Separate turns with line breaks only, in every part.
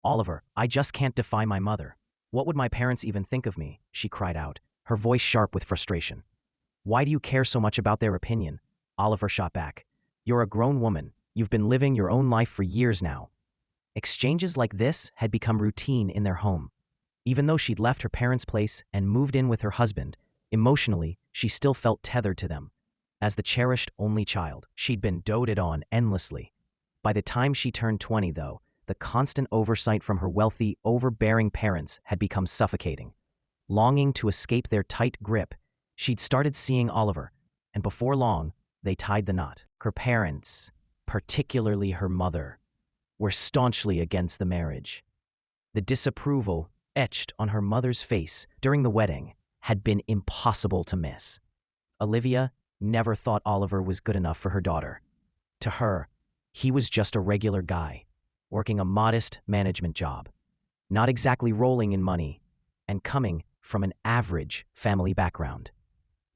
Oliver, I just can't defy my mother. What would my parents even think of me? She cried out, her voice sharp with frustration. Why do you care so much about their opinion? Oliver shot back. You're a grown woman. You've been living your own life for years now. Exchanges like this had become routine in their home. Even though she'd left her parents' place and moved in with her husband, emotionally, she still felt tethered to them. As the cherished only child, she'd been doted on endlessly. By the time she turned 20, though, the constant oversight from her wealthy, overbearing parents had become suffocating. Longing to escape their tight grip, she'd started seeing Oliver, and before long, they tied the knot. Her parents, particularly her mother, were staunchly against the marriage. The disapproval etched on her mother's face during the wedding had been impossible to miss. Olivia never thought Oliver was good enough for her daughter. To her, he was just a regular guy, working a modest management job, not exactly rolling in money, and coming from an average family background.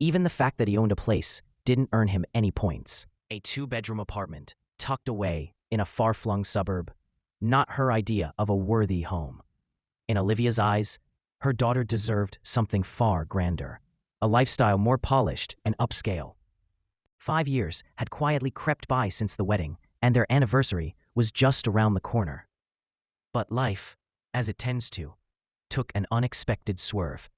Even the fact that he owned a place didn't earn him any points. A 2-bedroom apartment, tucked away in a far-flung suburb, not her idea of a worthy home. In Olivia's eyes, her daughter deserved something far grander, a lifestyle more polished and upscale. 5 years had quietly crept by since the wedding, and their anniversary was just around the corner. But life, as it tends to, took an unexpected swerve.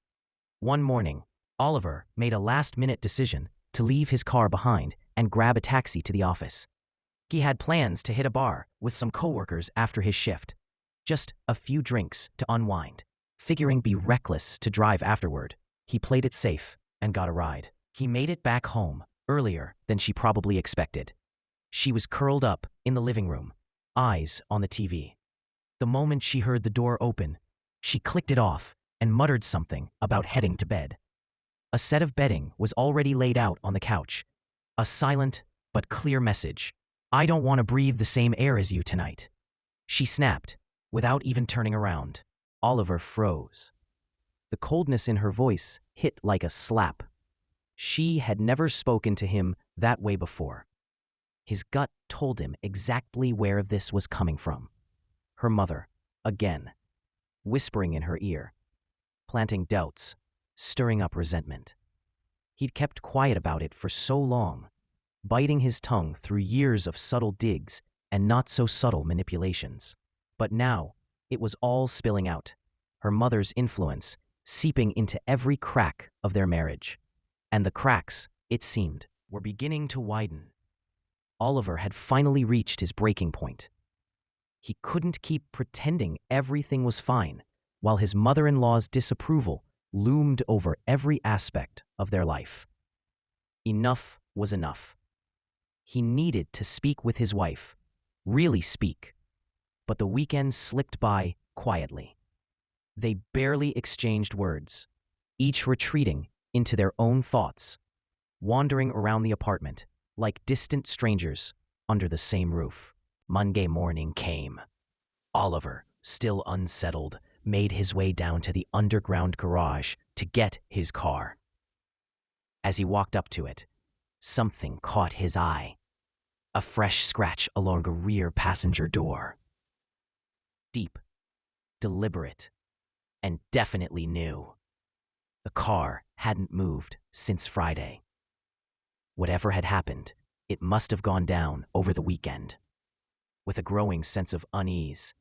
One morning, Oliver made a last-minute decision to leave his car behind and grab a taxi to the office. He had plans to hit a bar with some coworkers after his shift. Just a few drinks to unwind. Figuring be reckless to drive afterward, he played it safe and got a ride. He made it back home earlier than she probably expected. She was curled up in the living room, eyes on the TV. The moment she heard the door open, she clicked it off and muttered something about heading to bed. A set of bedding was already laid out on the couch. A silent but clear message. I don't want to breathe the same air as you tonight. She snapped, without even turning around. Oliver froze. The coldness in her voice hit like a slap. She had never spoken to him that way before. His gut told him exactly where this was coming from. Her mother, again, whispering in her ear, planting doubts, stirring up resentment. He'd kept quiet about it for so long, biting his tongue through years of subtle digs and not-so-subtle manipulations. But now, it was all spilling out, her mother's influence seeping into every crack of their marriage. And the cracks, it seemed, were beginning to widen. Oliver had finally reached his breaking point. He couldn't keep pretending everything was fine, while his mother-in-law's disapproval loomed over every aspect of their life. Enough was enough. He needed to speak with his wife, really speak. But the weekend slipped by quietly. They barely exchanged words, each retreating into their own thoughts, wandering around the apartment like distant strangers under the same roof. Monday morning came. Oliver, still unsettled, made his way down to the underground garage to get his car. As he walked up to it, something caught his eye. A fresh scratch along a rear passenger door. Deep, deliberate, and definitely new. The car hadn't moved since Friday. Whatever had happened, it must have gone down over the weekend. With a growing sense of unease,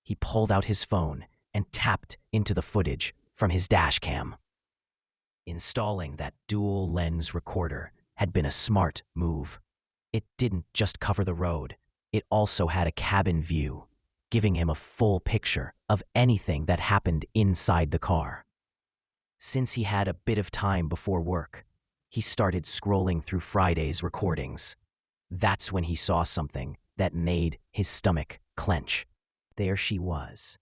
he pulled out his phone and tapped into the footage from his dash cam. Installing that dual-lens recorder had been a smart move. It didn't just cover the road, it also had a cabin view, giving him a full picture of anything that happened inside the car. Since he had a bit of time before work, he started scrolling through Friday's recordings. That's when he saw something that made his stomach clench. There she was,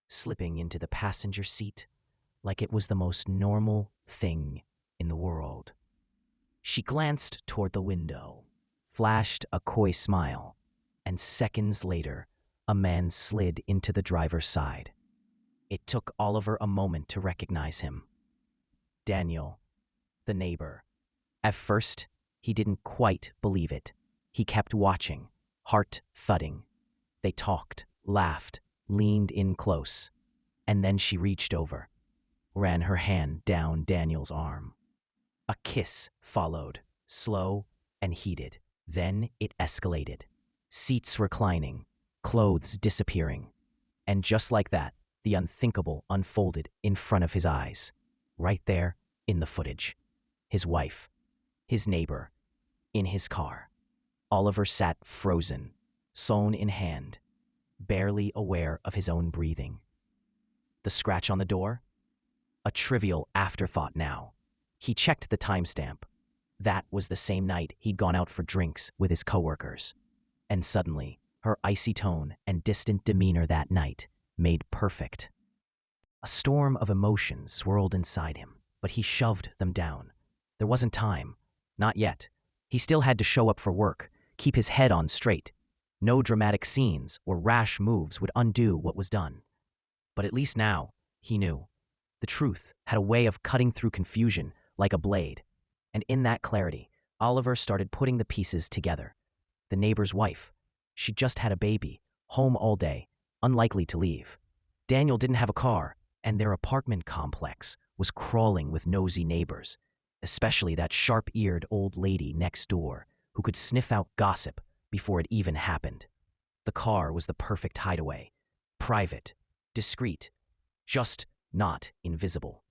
slipping into the passenger seat like it was the most normal thing in the world. She glanced toward the window, flashed a coy smile, and seconds later, a man slid into the driver's side. It took Oliver a moment to recognize him. Daniel, the neighbor. At first, he didn't quite believe it. He kept watching, heart thudding. They talked, laughed, leaned in close, and then she reached over, ran her hand down Daniel's arm. A kiss followed, slow and heated. Then it escalated. Seats reclining, clothes disappearing. And just like that, the unthinkable unfolded in front of his eyes. Right there in the footage. His wife, his neighbor, in his car. Oliver sat frozen, sewn in hand, barely aware of his own breathing. The scratch on the door? A trivial afterthought now. He checked the timestamp. That was the same night he'd gone out for drinks with his coworkers. And suddenly, her icy tone and distant demeanor that night made perfect. A storm of emotions swirled inside him, but he shoved them down. There wasn't time. Not yet. He still had to show up for work, keep his head on straight. No dramatic scenes or rash moves would undo what was done. But at least now, he knew. The truth had a way of cutting through confusion like a blade. And in that clarity, Oliver started putting the pieces together. The neighbor's wife. She'd just had a baby, home all day, unlikely to leave. Daniel didn't have a car, and their apartment complex was crawling with nosy neighbors, especially that sharp-eared old lady next door who could sniff out gossip before it even happened. The car was the perfect hideaway. Private, discreet, just not invisible.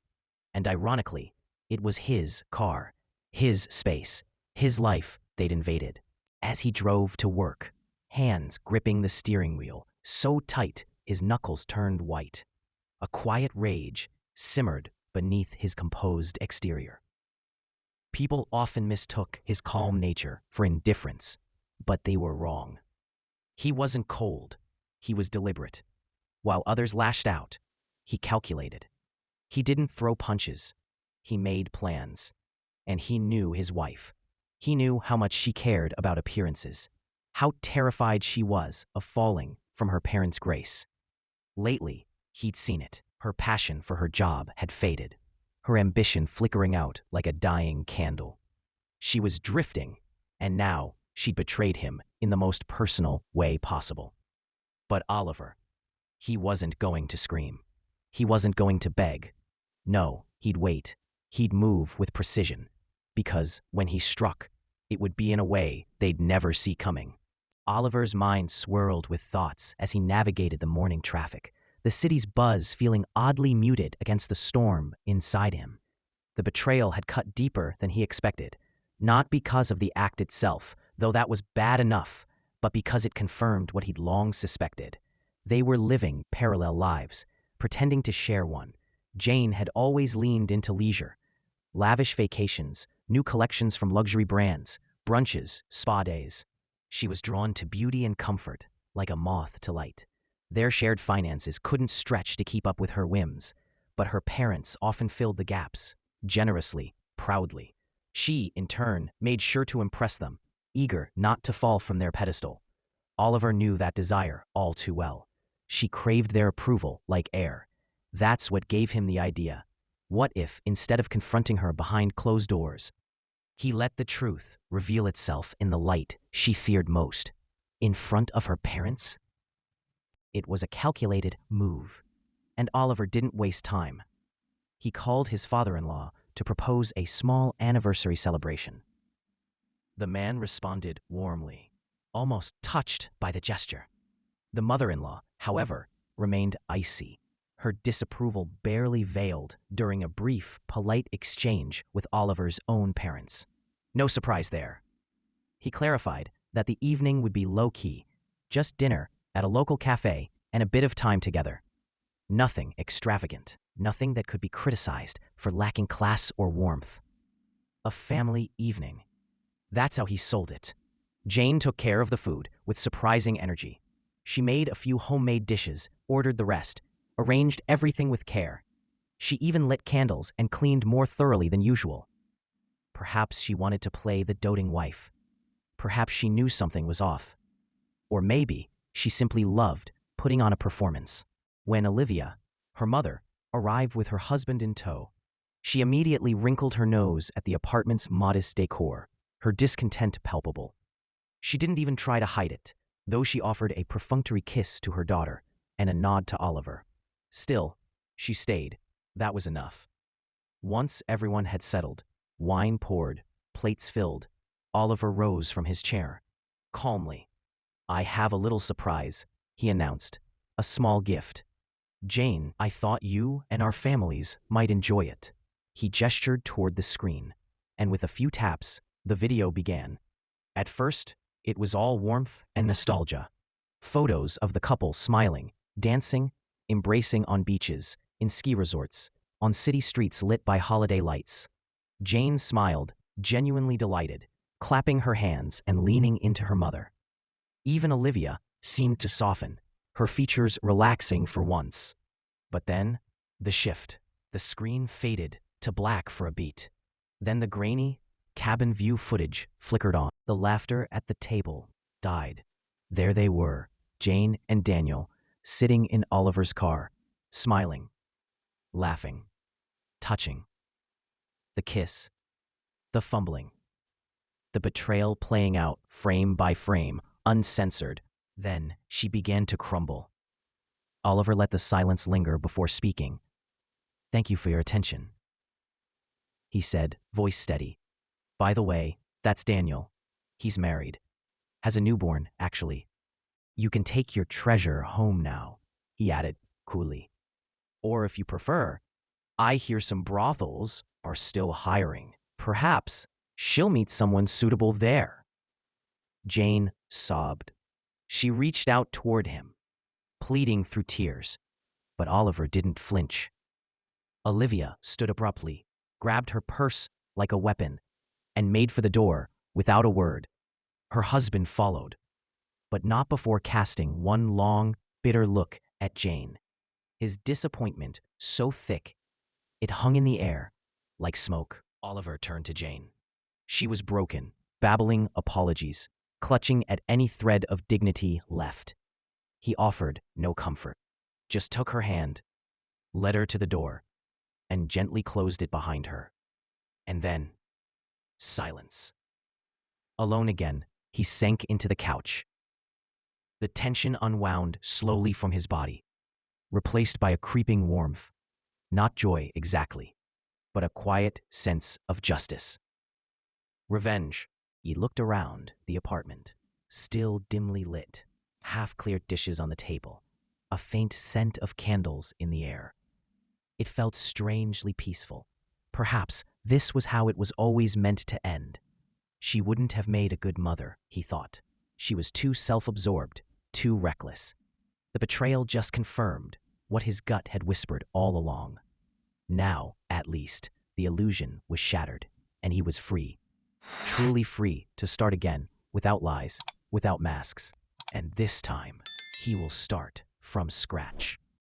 And ironically, it was his car, his space, his life they'd invaded. As he drove to work, hands gripping the steering wheel so tight his knuckles turned white, a quiet rage simmered beneath his composed exterior. People often mistook his calm nature for indifference, but they were wrong. He wasn't cold, he was deliberate. While others lashed out, he calculated. He didn't throw punches, he made plans. And he knew his wife. He knew how much she cared about appearances, how terrified she was of falling from her parents' grace. Lately, he'd seen it. Her passion for her job had faded, her ambition flickering out like a dying candle. She was drifting, and now she'd betrayed him in the most personal way possible. But Oliver, he wasn't going to scream. He wasn't going to beg. No, he'd wait. He'd move with precision. Because when he struck, it would be in a way they'd never see coming. Oliver's mind swirled with thoughts as he navigated the morning traffic, the city's buzz feeling oddly muted against the storm inside him. The betrayal had cut deeper than he expected, not because of the act itself, though that was bad enough, but because it confirmed what he'd long suspected. They were living parallel lives, pretending to share one. Jane had always leaned into leisure. Lavish vacations, new collections from luxury brands, brunches, spa days. She was drawn to beauty and comfort, like a moth to light. Their shared finances couldn't stretch to keep up with her whims, but her parents often filled the gaps, generously, proudly. She, in turn, made sure to impress them, eager not to fall from their pedestal. Oliver knew that desire all too well. She craved their approval like air. That's what gave him the idea. What if, instead of confronting her behind closed doors, he let the truth reveal itself in the light she feared most, in front of her parents? It was a calculated move, and Oliver didn't waste time. He called his father-in-law to propose a small anniversary celebration. The man responded warmly, almost touched by the gesture. The mother-in-law, however, remained icy, her disapproval barely veiled during a brief, polite exchange with Oliver's own parents. No surprise there. He clarified that the evening would be low-key, just dinner at a local cafe and a bit of time together. Nothing extravagant, nothing that could be criticized for lacking class or warmth. A family evening. That's how he sold it. Jane took care of the food with surprising energy. She made a few homemade dishes, ordered the rest, arranged everything with care. She even lit candles and cleaned more thoroughly than usual. Perhaps she wanted to play the doting wife. Perhaps she knew something was off. Or maybe she simply loved putting on a performance. When Olivia, her mother, arrived with her husband in tow, she immediately wrinkled her nose at the apartment's modest decor, her discontent palpable. She didn't even try to hide it. though she offered a perfunctory kiss to her daughter and a nod to Oliver. Still, she stayed. That was enough. Once everyone had settled, wine poured, plates filled, Oliver rose from his chair. Calmly, "I have a little surprise," he announced. "A small gift. Jane, I thought you and our families might enjoy it." He gestured toward the screen, and with a few taps, the video began. At first, it was all warmth and nostalgia. Photos of the couple smiling, dancing, embracing on beaches, in ski resorts, on city streets lit by holiday lights. Jane smiled, genuinely delighted, clapping her hands and leaning into her mother. Even Olivia seemed to soften, her features relaxing for once. But then, the shift. The screen faded to black for a beat. Then the grainy, cabin view footage flickered on. The laughter at the table died. There they were, Jane and Daniel, sitting in Oliver's car, smiling, laughing, touching. The kiss, the fumbling, the betrayal playing out frame by frame, uncensored. Then she began to crumble. Oliver let the silence linger before speaking. "Thank you for your attention," he said, voice steady. "By the way, that's Daniel. He's married. Has a newborn, actually. You can take your treasure home now," he added coolly. "Or if you prefer, I hear some brothels are still hiring. Perhaps she'll meet someone suitable there." Jane sobbed. She reached out toward him, pleading through tears, but Oliver didn't flinch. Olivia stood abruptly, grabbed her purse like a weapon, and made for the door without a word. Her husband followed, but not before casting one long, bitter look at Jane. His disappointment so thick, it hung in the air like smoke. Oliver turned to Jane. She was broken, babbling apologies, clutching at any thread of dignity left. He offered no comfort, just took her hand, led her to the door, and gently closed it behind her. And then, silence. Alone again, he sank into the couch. The tension unwound slowly from his body, replaced by a creeping warmth. Not joy exactly, but a quiet sense of justice. Revenge. He looked around the apartment, still dimly lit, half-cleared dishes on the table, a faint scent of candles in the air. It felt strangely peaceful. Perhaps this was how it was always meant to end. She wouldn't have made a good mother, he thought. She was too self-absorbed, too reckless. The betrayal just confirmed what his gut had whispered all along. Now, at least, the illusion was shattered, and he was free. Truly free to start again, without lies, without masks. And this time, he will start from scratch.